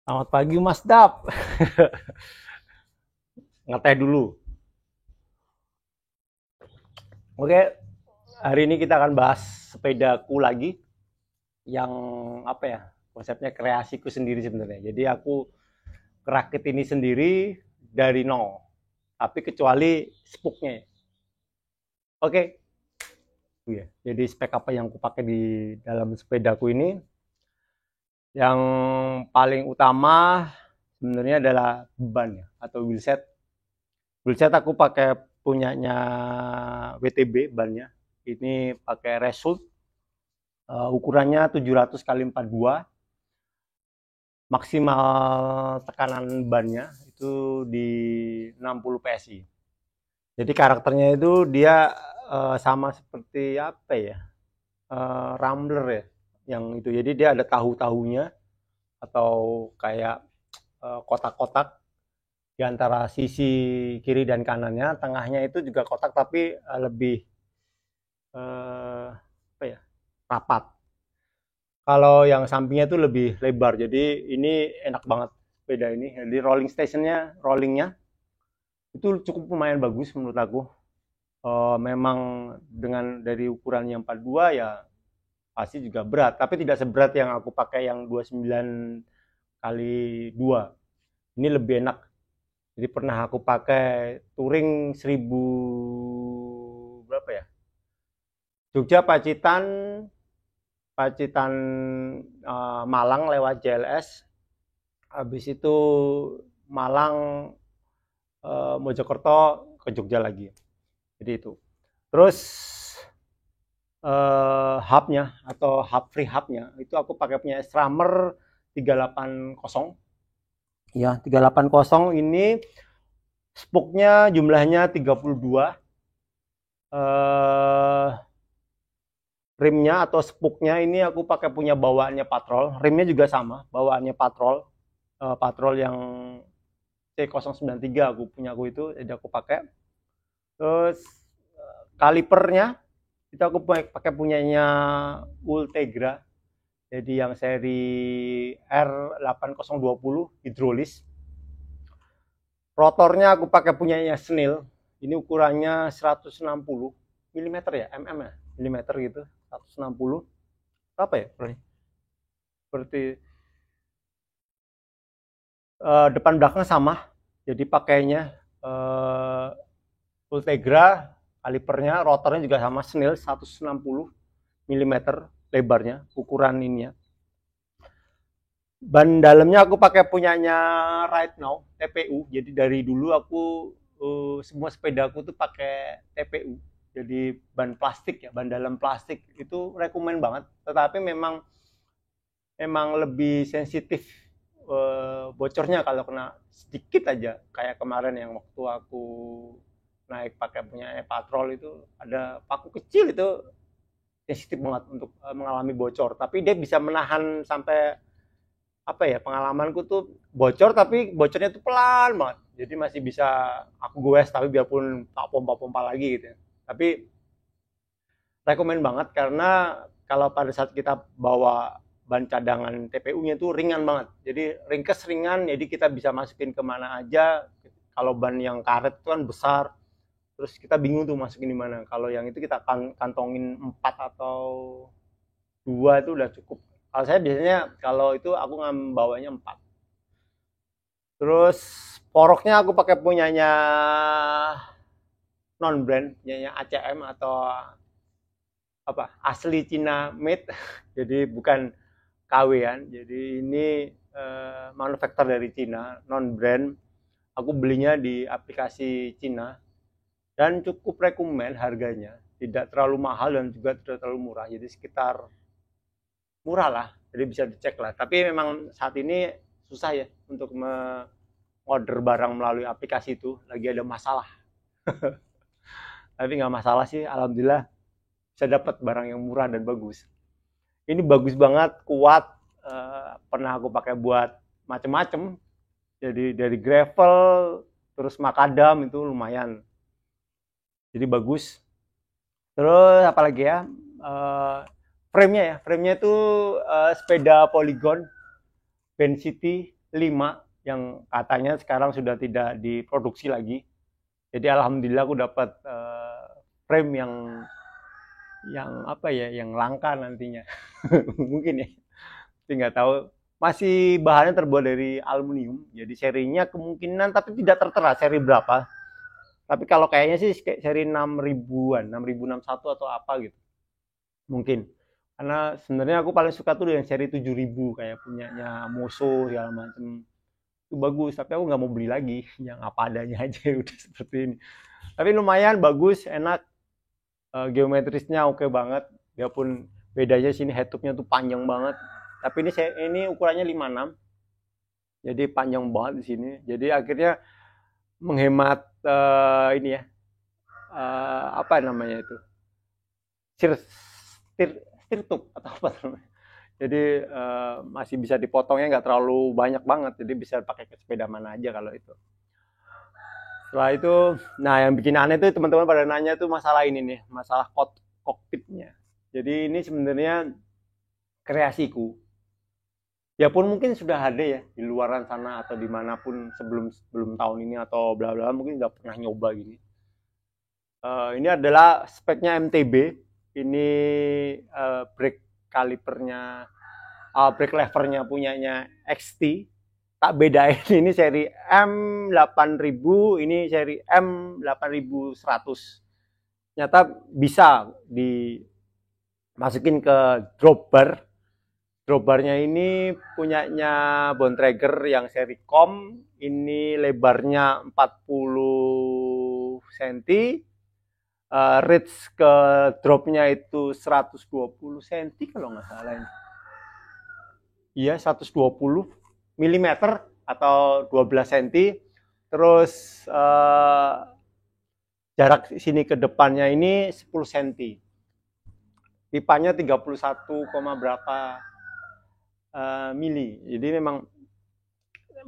Selamat pagi Mas Dap. Ngeteh dulu. Oke, hari ini kita akan bahas sepedaku lagi yang apa ya? Konsepnya kreasiku sendiri sebenarnya. Jadi aku kerakit ini sendiri dari nol. Tapi kecuali spoknya. Oke. Iya. Jadi spek apa yang aku pakai di dalam sepedaku ini? Yang paling utama sebenarnya adalah ban ya, atau wheelset. Wheelset aku pakai punyanya WTB bannya. Ini pakai Result, ukurannya 700 kali 42, maksimal tekanan bannya itu di 60 PSI. Jadi karakternya itu dia sama seperti apa ya? Rambler ya, yang itu. Jadi dia ada tahu-tahunya atau kayak kotak-kotak di antara sisi kiri dan kanannya. Tengahnya itu juga kotak tapi lebih apa ya? Rapat. Kalau yang sampingnya itu lebih lebar, jadi ini enak banget sepeda ini. Jadi rollingnya itu cukup lumayan bagus menurut aku. Memang dengan dari ukuran yang 42 ya pasti juga berat, tapi tidak seberat yang aku pakai yang 29 kali 2. Ini lebih enak. Jadi pernah aku pakai touring 1000 berapa ya? Jogja Pacitan Pacitan Malang lewat JLS, habis itu Malang Mojokerto ke Jogja lagi. Jadi itu. Terus hubnya atau hub free hubnya itu aku pakai punya Strammer 380. Ya, 380 ini spoknya jumlahnya 32. Rimnya atau spoknya ini aku pakai punya bawaannya Patrol. Rimnya juga sama, bawaannya Patrol. Patrol yang C093 aku itu, jadi aku pakai. Terus kalipernya itu aku pakai punyanya Ultegra. Jadi yang seri R8020 hidrolis. Rotornya aku pakai punyanya Snell. Ini ukurannya 160 mm ya, ya, mm gitu, 160. Apa ya? Seperti depan belakang sama. Jadi pakainya Ultegra, kalipernya, rotornya juga sama Snell 160 mm lebarnya, ukuran ininya. Ban dalamnya aku pakai punyanya Right Now, TPU. Jadi dari dulu aku semua sepedaku tuh pakai TPU. Jadi ban plastik ya, ban dalam plastik itu rekomen banget. Tetapi memang lebih sensitif bocornya kalau kena sedikit aja. Kayak kemarin yang waktu aku naik pakai punya Patrol itu ada paku kecil itu sensitif banget untuk mengalami bocor. Tapi dia bisa menahan sampai apa ya, pengalamanku tuh bocor tapi bocornya tuh pelan banget. Jadi masih bisa aku goes tapi biarpun tak pompa-pompa lagi gitu. Tapi rekomen banget karena kalau pada saat kita bawa ban cadangan TPU-nya itu ringan banget. Jadi ringkes ringan, jadi kita bisa masukin kemana aja. Kalau ban yang karet itu kan besar, terus kita bingung tuh masukin di mana. Kalau yang itu kita kantongin 4 atau 2 itu udah cukup. Kalau saya biasanya kalau itu aku bawanya 4. Terus poroknya aku pakai punyanya non brand, punyanya ACM atau apa asli Cina made. Jadi bukan KW-an. Jadi ini manufaktur dari Cina, non brand. Aku belinya di aplikasi Cina dan cukup rekomen harganya. Tidak terlalu mahal dan juga tidak terlalu murah. Jadi sekitar murah lah. Jadi bisa dicek lah. Tapi memang saat ini susah ya untuk order barang melalui aplikasi itu. Lagi ada masalah. Tapi nggak masalah sih, alhamdulillah bisa dapat barang yang murah dan bagus. Ini bagus banget, kuat. Pernah aku pakai buat macem-macem. Jadi dari gravel, terus makadam itu lumayan. Jadi bagus. Terus apalagi ya? Frame-nya ya, frame-nya itu sepeda Polygon Band City 5 yang katanya sekarang sudah tidak diproduksi lagi. Jadi alhamdulillah aku dapat frame yang apa ya, yang langka nantinya. Mungkin ya. Tapi nggak tahu. Masih bahannya terbuat dari aluminium. Jadi serinya kemungkinan tapi tidak tertera seri berapa. Tapi kalau kayaknya sih kayak seri 6000-an, 6061 atau apa gitu. Mungkin. Karena sebenarnya aku paling suka tuh dengan seri 7000 kayak punyanya Moso segala macam. Itu bagus, tapi aku nggak mau beli lagi. Yang apa adanya aja udah seperti ini. Tapi lumayan bagus, enak. Geometrisnya oke banget. Dia pun bedanya sini headtube-nya tuh panjang banget. Tapi ini ukurannya 56. Jadi panjang banget di sini. Jadi akhirnya menghemat ini ya. Apa namanya itu? Stirtup atau apa namanya. Jadi masih bisa dipotongnya nggak terlalu banyak banget. Jadi bisa pakai ke sepeda mana aja kalau itu. Setelah itu, nah yang bikin aneh tuh teman-teman pada nanya tuh masalah ini nih, masalah kokpitnya. Jadi ini sebenarnya kreasiku. Ya pun mungkin sudah ada ya di luaran sana atau dimanapun sebelum tahun ini atau bla bla mungkin nggak pernah nyoba gini. Ini adalah speknya MTB. Ini brake kalipernya, brake levernya punyanya XT. Tak bedain ini seri M8000, ini seri M8100. Ternyata bisa dimasukin ke drop bar. Drop barnya ini punyanya Bontrager yang seri COM. Ini lebarnya 40 cm. Reach ke dropnya itu 120 cm kalau nggak salah ini. Iya, 120 mm atau 12 cm. Terus jarak sini ke depannya ini 10 cm. Pipanya 31, berapa mili. Jadi memang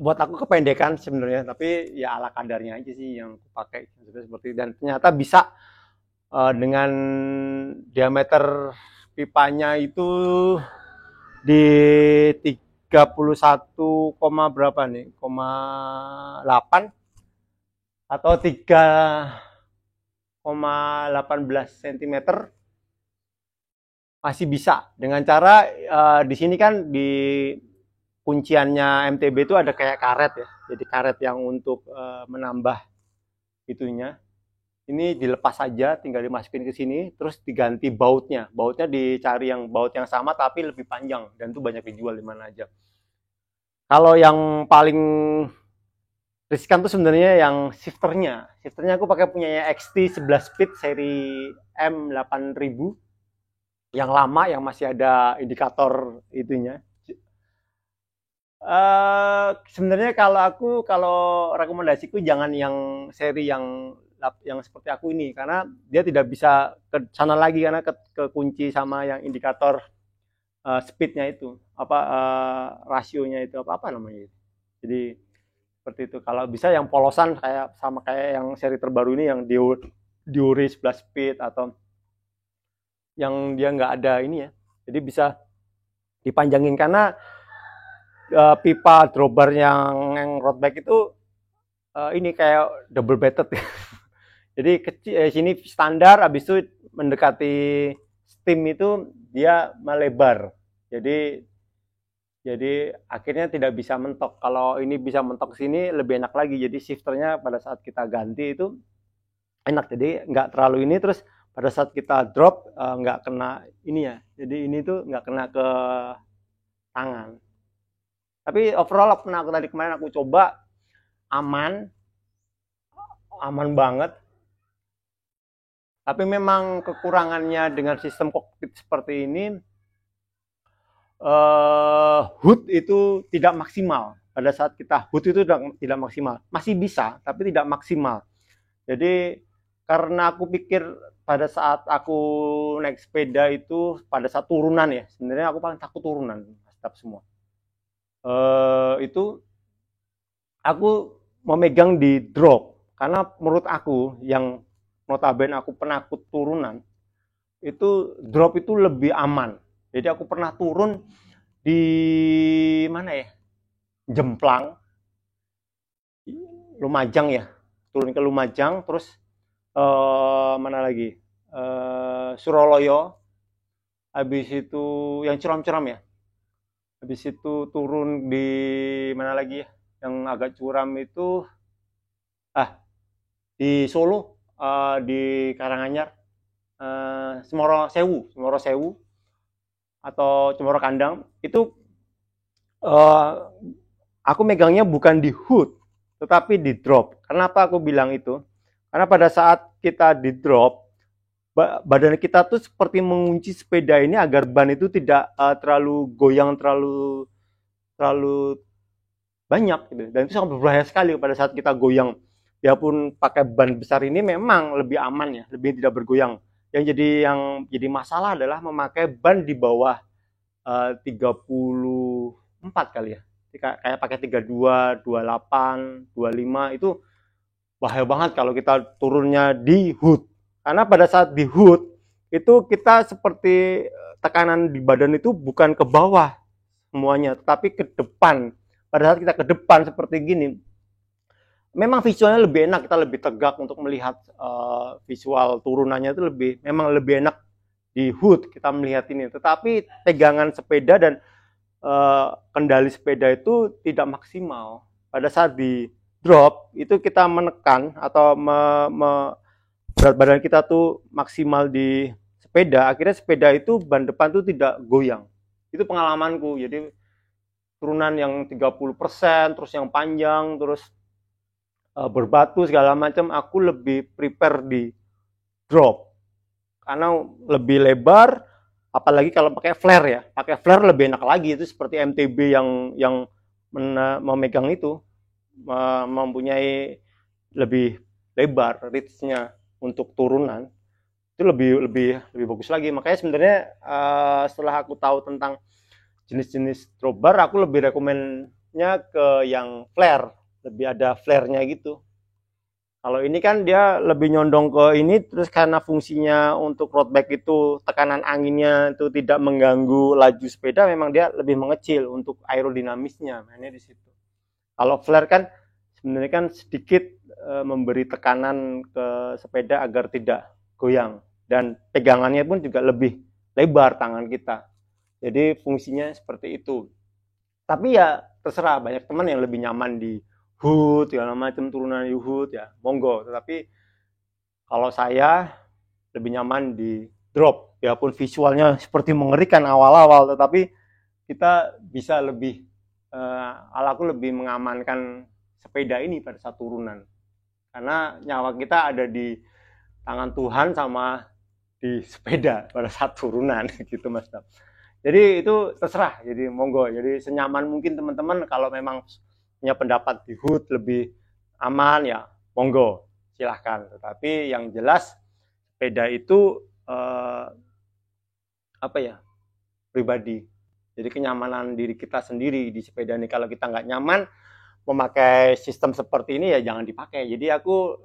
buat aku kependekan sebenarnya, tapi ya ala kadarnya aja sih yang aku pakai seperti. Dan ternyata bisa dengan diameter pipanya itu di 31, berapa nih? 8 atau 3,18 cm masih bisa dengan cara di sini kan di kunciannya MTB itu ada kayak karet ya. Jadi karet yang untuk menambah itunya. Ini dilepas saja, tinggal dimasukin ke sini, terus diganti bautnya. Bautnya dicari yang baut yang sama tapi lebih panjang dan itu banyak dijual di mana aja. Kalau yang paling riskan tuh sebenarnya yang shifternya. Shifternya aku pakai punyanya XT 11 speed seri M8000 yang lama yang masih ada indikator itunya. Sebenarnya kalau rekomendasiku jangan yang seri yang seperti aku ini karena dia tidak bisa ke sana lagi karena ke kunci sama yang indikator speednya itu rasionya itu apa namanya itu. Jadi seperti itu. Kalau bisa yang polosan kayak yang seri terbaru ini yang Diori 11 speed atau yang dia nggak ada ini ya. Jadi bisa dipanjangin karena pipa dropbar yang road bike itu ini kayak double bedded. Jadi kecil sini standar, habis itu mendekati steam itu dia melebar. Jadi akhirnya tidak bisa mentok. Kalau ini bisa mentok sini lebih enak lagi. Jadi shifternya pada saat kita ganti itu enak. Jadi nggak terlalu ini, terus pada saat kita drop nggak kena ini ya. Jadi ini tuh nggak kena ke tangan. Tapi overall kemarin aku coba aman banget. Tapi memang kekurangannya dengan sistem kokpit seperti ini, HUD itu tidak maksimal. Pada saat kita HUD itu tidak maksimal. Masih bisa, tapi tidak maksimal. Jadi karena aku pikir pada saat aku naik sepeda itu, pada saat turunan ya, sebenarnya aku paling takut turunan, stop semua. Itu aku memegang di drop. Karena menurut aku yang notabene aku penakut turunan itu drop itu lebih aman. Jadi aku pernah turun di mana ya, Jemplang, Lumajang ya, turun ke Lumajang, terus mana lagi, Suroloyo, habis itu yang curam-curam ya, habis itu turun di mana lagi ya, yang agak curam itu di Solo, di Karanganyar, Semoro Sewu atau Cemoro Kandang itu, eh, aku megangnya bukan di hood tetapi di drop. Kenapa aku bilang itu? Karena pada saat kita di drop, badan kita tuh seperti mengunci sepeda ini agar ban itu tidak terlalu goyang, terlalu terlalu banyak gitu. Dan itu sangat berbahaya sekali pada saat kita goyang. Biarpun pakai ban besar ini memang lebih aman ya, lebih tidak bergoyang. Yang jadi masalah adalah memakai ban di bawah 34 kali ya. Kayak pakai 32, 28, 25 itu bahaya banget kalau kita turunnya di hood. Karena pada saat di hood itu kita seperti tekanan di badan itu bukan ke bawah semuanya, tetapi ke depan. Pada saat kita ke depan seperti gini, memang visualnya lebih enak, kita lebih tegak untuk melihat visual turunannya itu memang lebih enak di hood kita melihat ini. Tetapi pegangan sepeda dan kendali sepeda itu tidak maksimal. Pada saat di drop itu kita menekan atau berat badan kita tuh maksimal di sepeda, akhirnya sepeda itu ban depan tuh tidak goyang. Itu pengalamanku. Jadi turunan yang 30%, terus yang panjang, terus berbatu segala macam, aku lebih prepare di drop karena lebih lebar, apalagi kalau pakai flare ya, pakai flare lebih enak lagi. Itu seperti MTB yang memegang itu, mempunyai lebih lebar reach-nya untuk turunan, itu lebih lebih lebih bagus lagi. Makanya sebenarnya setelah aku tahu tentang jenis-jenis drop bar, aku lebih rekomennya ke yang flare, lebih ada flare-nya gitu. Kalau ini kan dia lebih nyondong ke ini, terus karena fungsinya untuk road bike itu tekanan anginnya itu tidak mengganggu laju sepeda, memang dia lebih mengecil untuk aerodinamisnya, mainnya di situ. Kalau flare kan sebenarnya kan sedikit memberi tekanan ke sepeda agar tidak goyang, dan pegangannya pun juga lebih lebar tangan kita. Jadi fungsinya seperti itu. Tapi ya terserah, banyak teman yang lebih nyaman di hood segala macam, turunan di hood ya monggo. Tetapi kalau saya lebih nyaman di drop, biarpun visualnya seperti mengerikan awal-awal, tetapi kita bisa lebih aku lebih mengamankan sepeda ini pada saat turunan, karena nyawa kita ada di tangan Tuhan sama di sepeda pada saat turunan gitu Mas. Jadi itu terserah, jadi monggo, jadi senyaman mungkin teman-teman. Kalau memang punya pendapat di hood lebih aman ya monggo silahkan. Tetapi yang jelas sepeda itu apa ya, pribadi. Jadi kenyamanan diri kita sendiri di sepeda ini. Kalau kita nggak nyaman memakai sistem seperti ini ya jangan dipakai. Jadi aku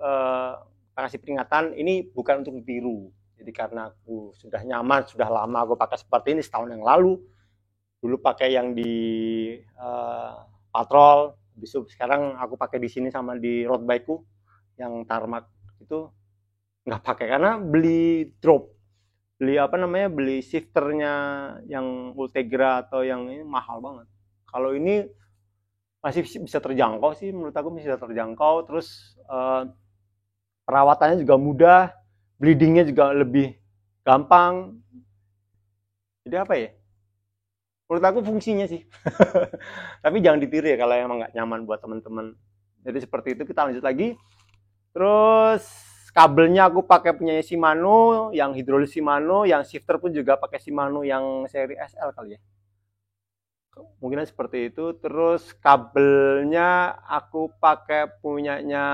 kasih peringatan, ini bukan untuk ditiru. Jadi karena aku sudah nyaman, sudah lama aku pakai seperti ini, setahun yang lalu. Dulu pakai yang di patrol, sekarang aku pakai di sini sama di road bikeku yang tarmac itu nggak pakai, karena beli drop, beli shifternya yang Ultegra atau yang ini mahal banget. Kalau ini masih bisa terjangkau sih, menurut aku masih bisa terjangkau. Terus perawatannya juga mudah, bleedingnya juga lebih gampang. Jadi apa ya, menurut aku fungsinya sih. Tapi jangan ditiru ya kalau emang nggak nyaman buat teman-teman. Jadi seperti itu. Kita lanjut lagi. Terus kabelnya aku pakai punya Shimano, yang hidrolis Shimano, yang shifter pun juga pakai Shimano yang seri SL kali ya, mungkin seperti itu. Terus kabelnya aku pakai punyanya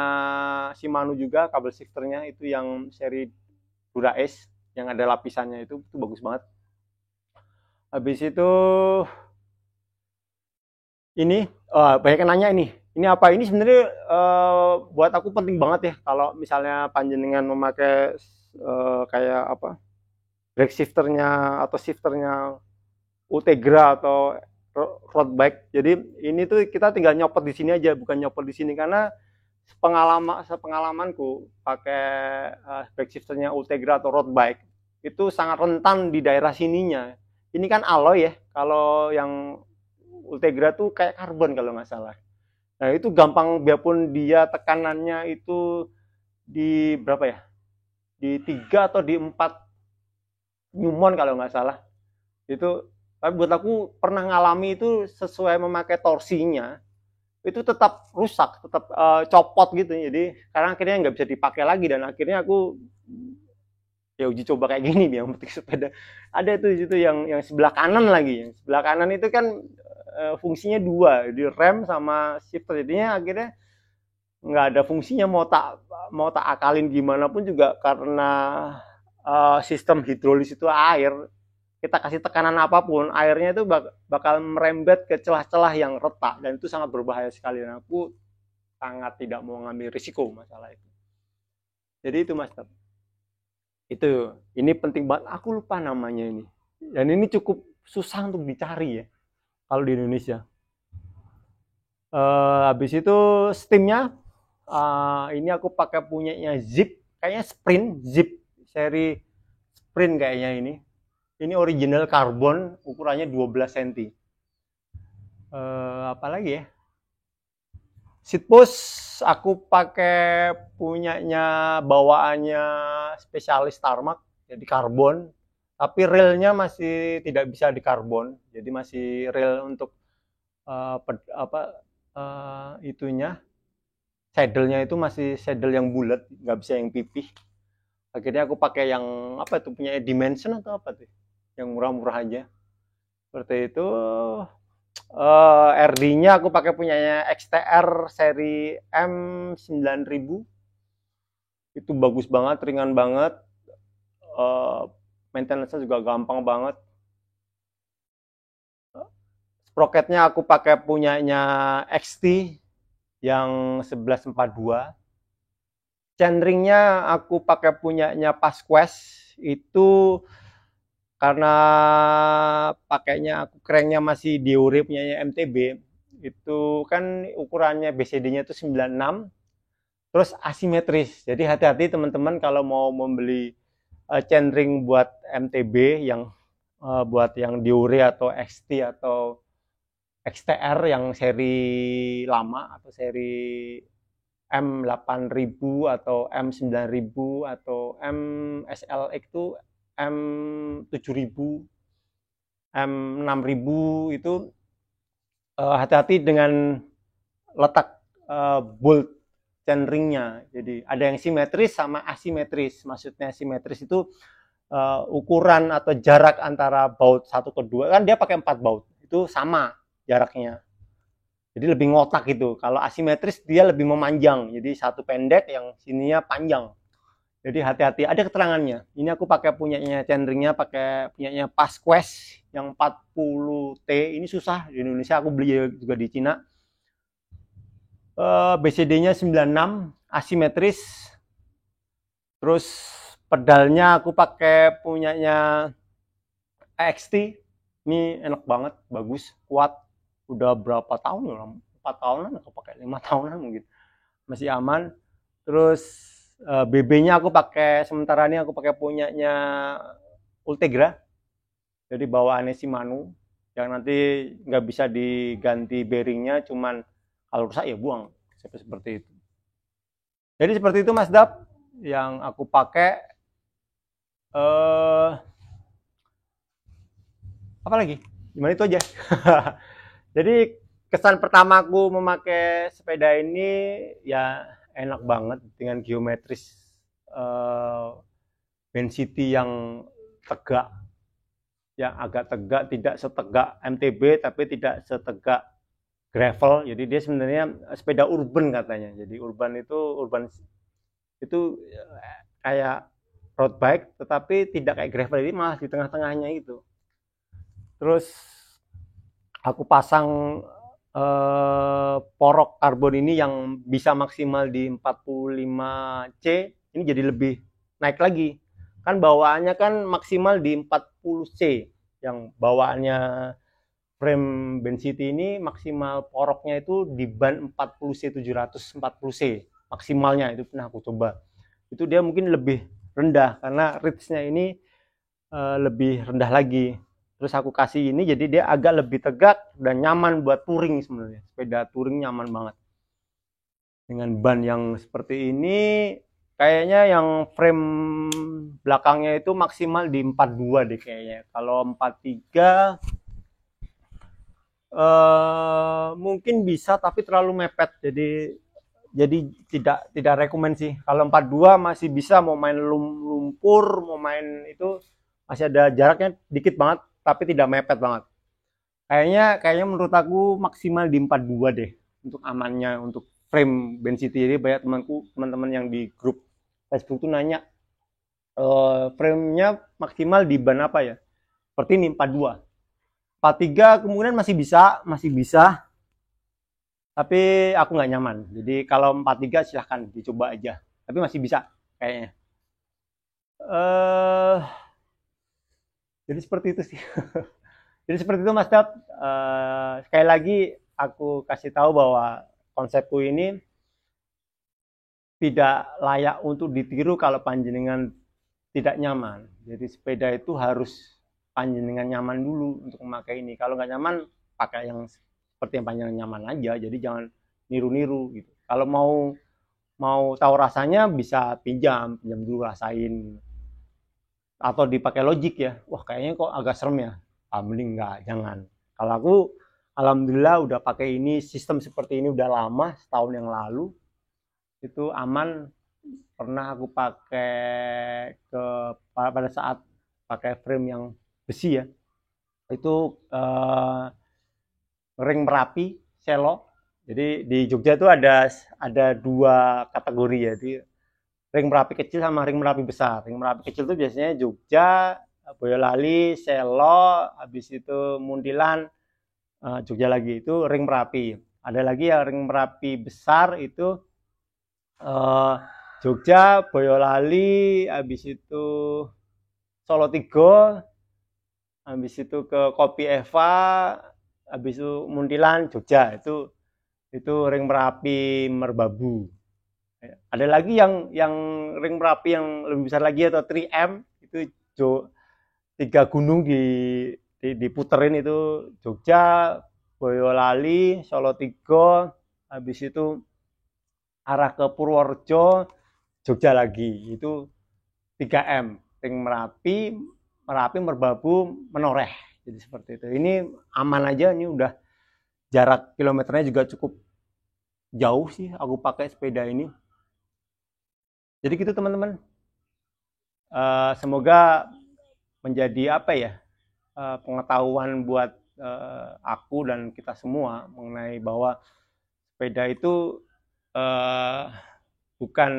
Shimano juga, kabel shifternya itu yang seri Dura S yang ada lapisannya, itu bagus banget. Habis itu ini banyak yang nanya ini apa, ini sebenarnya buat aku penting banget ya. Kalau misalnya panjenengan memakai kayak apa, brake shifternya atau shifternya Ultegra atau road bike. Jadi Ini tuh kita tinggal nyopot di sini aja, bukan nyopot di sini, karena sepengalamanku pakai back shifternya Ultegra atau road bike itu sangat rentan di daerah sininya. Ini kan alloy ya, kalau yang Ultegra tuh kayak karbon kalau nggak salah. Nah itu gampang, biarpun dia tekanannya itu di berapa ya, di 3 atau di 4 Newton kalau nggak salah itu, tapi buat aku pernah ngalami itu sesuai memakai torsinya itu tetap rusak, tetap copot gitu. Jadi karena akhirnya nggak bisa dipakai lagi, dan akhirnya aku ya uji coba kayak gini nih yang metik sepeda. Ada tuh itu yang sebelah kanan lagi, yang sebelah kanan itu kan fungsinya dua, di rem sama shifter, jadinya akhirnya nggak ada fungsinya, mau tak akalin gimana pun juga, karena sistem hidrolis itu air, kita kasih tekanan apapun airnya itu bakal merembet ke celah-celah yang retak, dan itu sangat berbahaya sekali, dan aku sangat tidak mau ngambil risiko masalah itu. Jadi itu Mas, itu ini penting banget, aku lupa namanya ini, dan ini cukup susah untuk dicari ya kalau di Indonesia. Habis itu steamnya, ini aku pakai punyanya Zip, kayaknya Zip seri Sprint kayaknya ini. Ini original karbon, ukurannya 12 cm. Apa lagi ya? Seat post aku pakai punyanya bawaannya spesialis Tarmac, jadi karbon. Tapi railnya masih tidak bisa di karbon, jadi masih rail untuk itunya, saddle-nya itu masih saddle yang bulat, nggak bisa yang pipih. Akhirnya aku pakai yang apa itu, punya Dimension atau apa tuh, yang murah-murah aja. Seperti itu. RD-nya aku pakai punyanya XTR seri M9000. Itu bagus banget, ringan banget. Maintenance-nya juga gampang banget. Sprocketnya aku pakai punyanya XT yang 1142. Chainringnya aku pakai punyanya Pasquest, itu karena pakainya aku cranknya masih Diore punyanya MTB, itu kan ukurannya BCD-nya itu 96, terus asimetris. Jadi hati-hati teman-teman kalau mau membeli chainring buat MTB yang buat yang Diore atau XT atau XTR yang seri lama, atau seri M8000 atau M9000 atau MSLX itu M7000, M6000 itu hati-hati dengan letak bolt chainringnya. Jadi ada yang simetris sama asimetris. Maksudnya simetris itu ukuran atau jarak antara baut satu ke dua, kan dia pakai 4 baut, itu sama jaraknya. Jadi lebih ngotak gitu. Kalau asimetris dia lebih memanjang. Jadi satu pendek, yang sininya panjang. Jadi hati-hati, ada keterangannya. Ini aku pakai punyanya chainringnya, pakai punyanya Pasquest yang 40T. Ini susah di Indonesia, aku beli juga di Cina. BCD-nya 96, asimetris. Terus pedalnya aku pakai punyanya XT. Ini enak banget, bagus, kuat. Udah berapa tahun ya? 4 tahunan atau pakai 5 tahunan mungkin. Masih aman. Terus BB-nya aku pakai, sementara ini aku pakai punyanya Ultegra. Jadi bawaannya Shimano, yang nanti nggak bisa diganti bearingnya, cuman kalau rusak ya buang. Seperti itu. Jadi seperti itu Mas Dap yang aku pakai. Apa lagi? Gimana itu aja. Jadi kesan pertama aku memakai sepeda ini ya enak banget dengan geometris density yang tegak, yang agak tegak, tidak setegak MTB tapi tidak setegak gravel. Jadi dia sebenarnya sepeda urban katanya. Jadi urban itu kayak road bike tetapi tidak kayak gravel, ini malah di tengah-tengahnya itu. Terus aku pasang porok karbon ini yang bisa maksimal di 45C, ini jadi lebih naik lagi. Kan bawaannya kan maksimal di 40C, yang bawaannya frame Bensity ini maksimal poroknya itu di ban 40C 740C maksimalnya, itu pernah aku coba. Itu dia mungkin lebih rendah karena reach-nya ini lebih rendah lagi. Terus aku kasih ini jadi dia agak lebih tegak dan nyaman buat touring sebenarnya. Sepeda touring nyaman banget. Dengan ban yang seperti ini kayaknya yang frame belakangnya itu maksimal di 42 deh kayaknya. Kalau 43 mungkin bisa tapi terlalu mepet, jadi tidak rekomend sih. Kalau 42 masih bisa, mau main lumpur, mau main itu masih ada jaraknya dikit banget tapi tidak mepet banget. Kayaknya menurut aku maksimal di 42 deh untuk amannya untuk frame Bensity. Jadi banyak teman-teman yang di grup Facebook tuh nanya frame-nya maksimal di ban apa ya? Seperti ini 42. 43 kemungkinan masih bisa, tapi aku nggak nyaman. Jadi kalau 43 silahkan dicoba aja, tapi masih bisa kayaknya. Jadi seperti itu sih. Jadi seperti itu Mas Dap. Sekali lagi aku kasih tahu bahwa konsepku ini tidak layak untuk ditiru kalau panjenengan tidak nyaman. Jadi sepeda itu harus panjenengan nyaman dulu untuk memakai ini. Kalau nggak nyaman, pakai yang seperti yang panjenengan nyaman aja. Jadi jangan niru-niru gitu. Kalau mau tahu rasanya bisa pinjam dulu rasain. Atau dipakai Logic ya. Wah kayaknya kok agak serem ya. Mending nggak, jangan. Kalau aku alhamdulillah udah pakai ini, sistem seperti ini udah lama, setahun yang lalu. Itu aman. Pernah aku pakai pada saat pakai frame yang besi ya, itu ring Merapi Selo. Jadi di Jogja itu ada dua kategori ya, di ring Merapi kecil sama ring Merapi besar. Ring Merapi kecil itu biasanya Jogja, Boyolali, Selo, habis itu Muntilan, Jogja lagi, itu ring Merapi. Ada lagi yang ring Merapi besar itu Jogja, Boyolali, habis itu Solo Tigo, habis itu ke Kopi Eva, habis itu Muntilan, Jogja. Itu ring Merapi Merbabu. Ada lagi yang ring Merapi yang lebih besar lagi atau 3M, itu 3 gunung diputerin, itu Jogja, Boyolali, Solo Tigo, habis itu arah ke Purworejo, Jogja lagi. Itu 3M, ring Merapi Merbabu Menoreh. Jadi seperti itu. Ini aman aja, ini udah jarak kilometernya juga cukup jauh sih aku pakai sepeda ini. Jadi gitu teman-teman. Semoga menjadi apa ya, pengetahuan buat aku dan kita semua mengenai bahwa sepeda itu bukan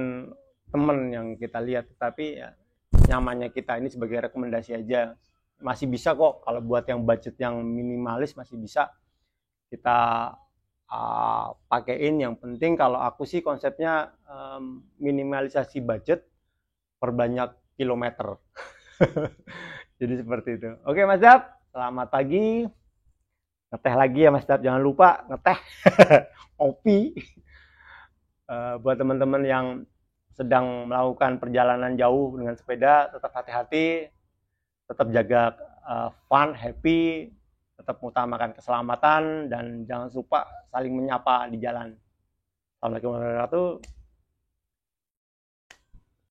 teman yang kita lihat, tetapi ya, nyamannya kita ini sebagai rekomendasi aja. Masih bisa kok kalau buat yang budget yang minimalis, masih bisa kita pakein. Yang penting kalau aku sih konsepnya minimalisasi budget, perbanyak kilometer. Jadi seperti itu. Oke Mas Dap, selamat pagi. Ngeteh lagi ya Mas Dap, jangan lupa ngeteh. Kopi. Buat teman-teman yang sedang melakukan perjalanan jauh dengan sepeda, tetap hati-hati, tetap jaga fun, happy, tetap mengutamakan keselamatan, dan jangan lupa saling menyapa di jalan. Assalamualaikum warahmatullahi wabarakatuh.